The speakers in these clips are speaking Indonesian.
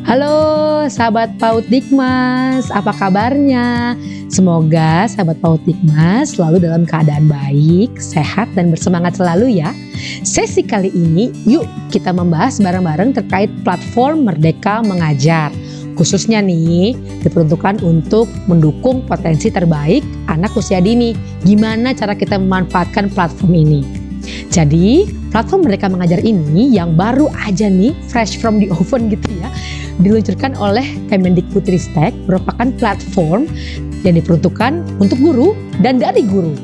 Halo sahabat PAUD Dikmas, apa kabarnya? Semoga sahabat PAUD Dikmas selalu dalam keadaan baik, sehat dan bersemangat selalu ya. Sesi kali ini yuk kita membahas bareng-bareng terkait platform Merdeka Mengajar. Khususnya nih diperuntukkan untuk mendukung potensi terbaik anak usia dini. Gimana cara kita memanfaatkan platform ini? Jadi platform Merdeka Mengajar ini yang baru aja nih fresh from the oven gitu ya, diluncurkan oleh Kemendikbudristek, merupakan platform yang diperuntukkan untuk guru dan dari guru.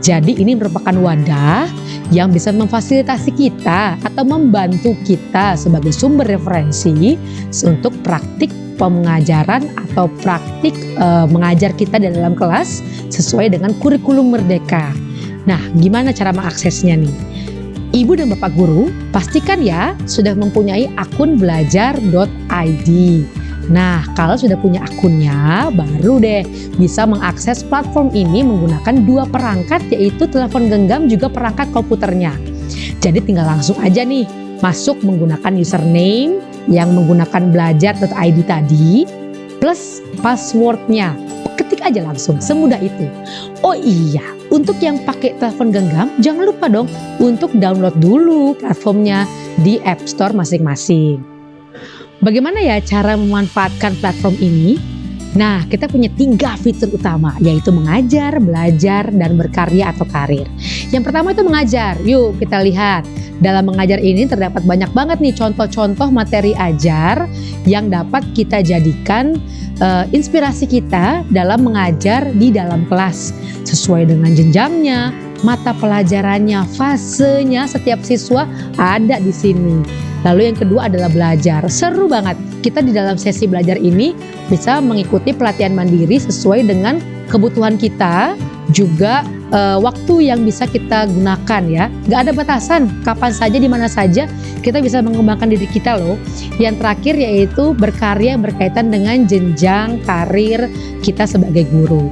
Jadi ini merupakan wadah yang bisa memfasilitasi kita atau membantu kita sebagai sumber referensi untuk praktik pengajaran atau praktik mengajar kita di dalam kelas sesuai dengan kurikulum Merdeka. Nah, gimana cara mengaksesnya nih? Ibu dan Bapak guru pastikan ya sudah mempunyai akun belajar.id. Nah, kalau sudah punya akunnya, baru deh bisa mengakses platform ini menggunakan dua perangkat, yaitu telepon genggam juga perangkat komputernya. Jadi tinggal langsung aja nih masuk menggunakan username yang menggunakan belajar.id tadi plus passwordnya. Ketik aja langsung, semudah itu. Oh iya, untuk yang pakai telepon genggam, jangan lupa dong untuk download dulu platformnya di App Store masing-masing. Bagaimana ya cara memanfaatkan platform ini? Nah, kita punya 3 fitur utama, yaitu mengajar, belajar, dan berkarya atau karir. Yang pertama itu mengajar. Yuk kita lihat. Dalam mengajar ini terdapat banyak banget nih contoh-contoh materi ajar yang dapat kita jadikan inspirasi kita dalam mengajar di dalam kelas. Sesuai dengan jenjangnya, mata pelajarannya, fasenya setiap siswa ada di sini. Lalu yang kedua adalah belajar. Seru banget. Kita di dalam sesi belajar ini bisa mengikuti pelatihan mandiri sesuai dengan kebutuhan kita, juga waktu yang bisa kita gunakan ya. Gak ada batasan, kapan saja, di mana saja kita bisa mengembangkan diri kita loh. Yang terakhir yaitu berkarya berkaitan dengan jenjang karir kita sebagai guru.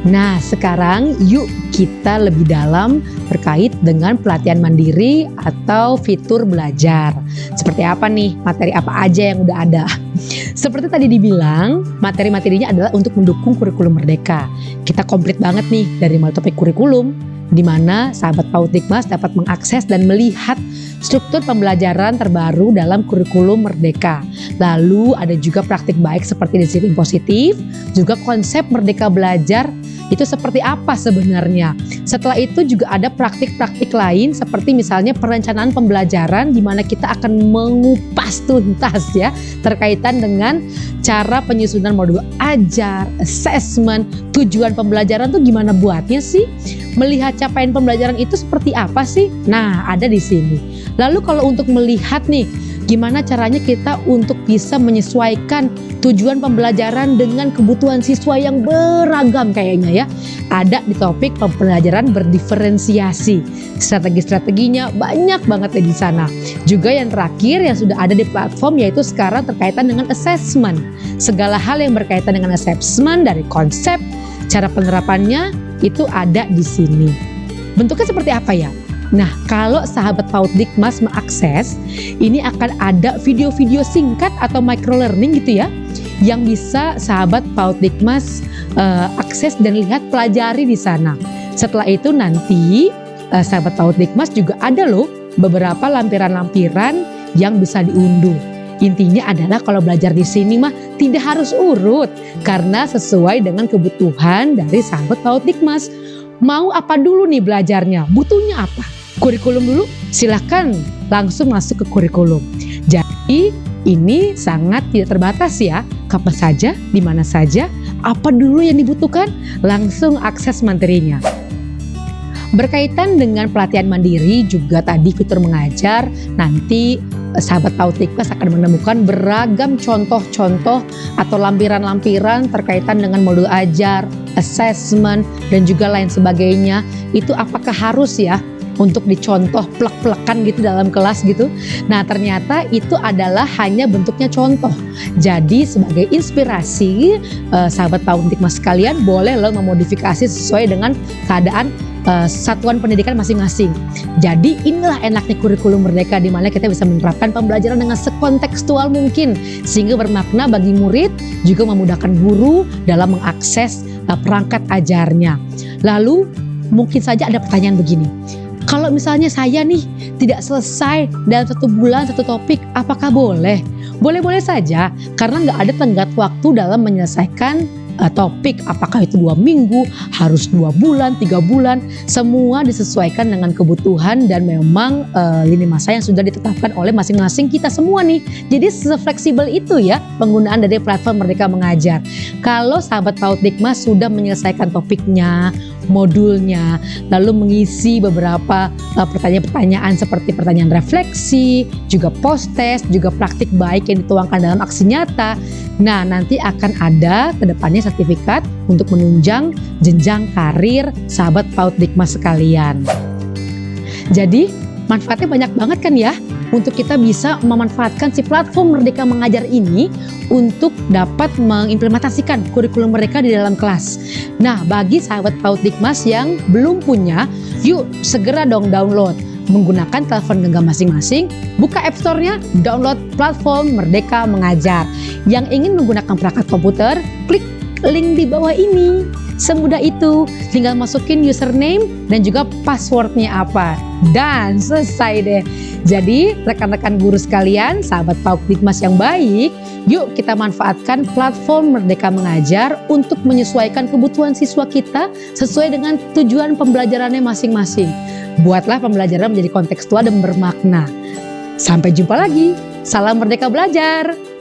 Nah, sekarang yuk kita lebih dalam terkait dengan pelatihan mandiri atau fitur belajar. Seperti apa nih? Materi apa aja yang udah ada? Seperti tadi dibilang, materi-materinya adalah untuk mendukung kurikulum Merdeka. Kita komplit banget nih dari mulai topik kurikulum, di mana sahabat PAUD Dikmas dapat mengakses dan melihat struktur pembelajaran terbaru dalam kurikulum Merdeka. Lalu ada juga praktik baik seperti disiplin positif, juga konsep Merdeka Belajar itu seperti apa sebenarnya. Setelah itu juga ada praktik-praktik lain seperti misalnya perencanaan pembelajaran, di mana kita akan mengupas tuntas ya terkaitan dengan cara penyusunan modul ajar, assessment, tujuan pembelajaran tuh gimana buatnya sih? Melihat capaian pembelajaran itu seperti apa sih? Nah, ada di sini. Lalu kalau untuk melihat nih, gimana caranya kita untuk bisa menyesuaikan tujuan pembelajaran dengan kebutuhan siswa yang beragam kayaknya ya. Ada di topik pembelajaran berdiferensiasi. Strategi-strateginya banyak banget di sana. Juga yang terakhir yang sudah ada di platform yaitu sekarang terkaitan dengan assessment. Segala hal yang berkaitan dengan assessment dari konsep, cara penerapannya itu ada di sini. Bentuknya seperti apa ya? Nah, kalau sahabat PAUD Dikmas mengakses, ini akan ada video-video singkat atau microlearning gitu ya, yang bisa sahabat PAUD Dikmas akses dan lihat, pelajari di sana. Setelah itu nanti sahabat PAUD Dikmas juga ada loh beberapa lampiran-lampiran yang bisa diunduh. Intinya adalah kalau belajar di sini mah tidak harus urut, karena sesuai dengan kebutuhan dari sahabat PAUD Dikmas. Mau apa dulu nih belajarnya? Butuhnya apa? Kurikulum dulu? Silahkan langsung masuk ke kurikulum. Jadi ini sangat tidak terbatas ya. Kapan saja, di mana saja, apa dulu yang dibutuhkan, langsung akses materinya. Berkaitan dengan pelatihan mandiri juga tadi fitur mengajar, nanti sahabat PAUD Dikmas akan menemukan beragam contoh-contoh atau lampiran-lampiran terkaitan dengan modul ajar, assessment, dan juga lain sebagainya. Itu apakah harus ya untuk dicontoh plek-plekan gitu dalam kelas gitu. Nah ternyata itu adalah hanya bentuknya contoh. Jadi sebagai inspirasi sahabat PAUD Dikmas sekalian boleh loh memodifikasi sesuai dengan keadaan satuan pendidikan masing-masing. Jadi inilah enaknya kurikulum merdeka di mana kita bisa menerapkan pembelajaran dengan sekontekstual mungkin sehingga bermakna bagi murid, juga memudahkan guru dalam mengakses perangkat ajarnya. Lalu mungkin saja ada pertanyaan begini. Kalau misalnya saya nih tidak selesai dalam 1 bulan 1 topik, apakah boleh? Boleh-boleh saja karena nggak ada tenggat waktu dalam menyelesaikan topik, apakah itu 2 minggu, harus 2 bulan, 3 bulan, semua disesuaikan dengan kebutuhan dan memang lini masa yang sudah ditetapkan oleh masing-masing kita semua nih. Jadi se-fleksibel itu ya penggunaan dari platform Merdeka Mengajar. Kalau sahabat PAUD Dikmas sudah menyelesaikan topiknya, modulnya, lalu mengisi beberapa pertanyaan-pertanyaan seperti pertanyaan refleksi, juga post-test, juga praktik baik yang dituangkan dalam aksi nyata. Nah, nanti akan ada ke depannya sertifikat untuk menunjang jenjang karir sahabat PAUD Dikmas sekalian. Jadi, manfaatnya banyak banget kan ya untuk kita bisa memanfaatkan si platform Merdeka Mengajar ini untuk dapat mengimplementasikan kurikulum mereka di dalam kelas. Nah, bagi sahabat PAUD Dikmas yang belum punya, yuk segera dong download. Menggunakan telepon genggam masing-masing, buka App Store-nya, download platform Merdeka Mengajar. Yang ingin menggunakan perangkat komputer, klik link di bawah ini. Semudah itu, tinggal masukin username dan juga passwordnya apa. Dan selesai deh. Jadi rekan-rekan guru sekalian, sahabat PAUD Dikmas yang baik, yuk kita manfaatkan platform Merdeka Mengajar untuk menyesuaikan kebutuhan siswa kita sesuai dengan tujuan pembelajarannya masing-masing. Buatlah pembelajaran menjadi kontekstual dan bermakna. Sampai jumpa lagi. Salam Merdeka Belajar.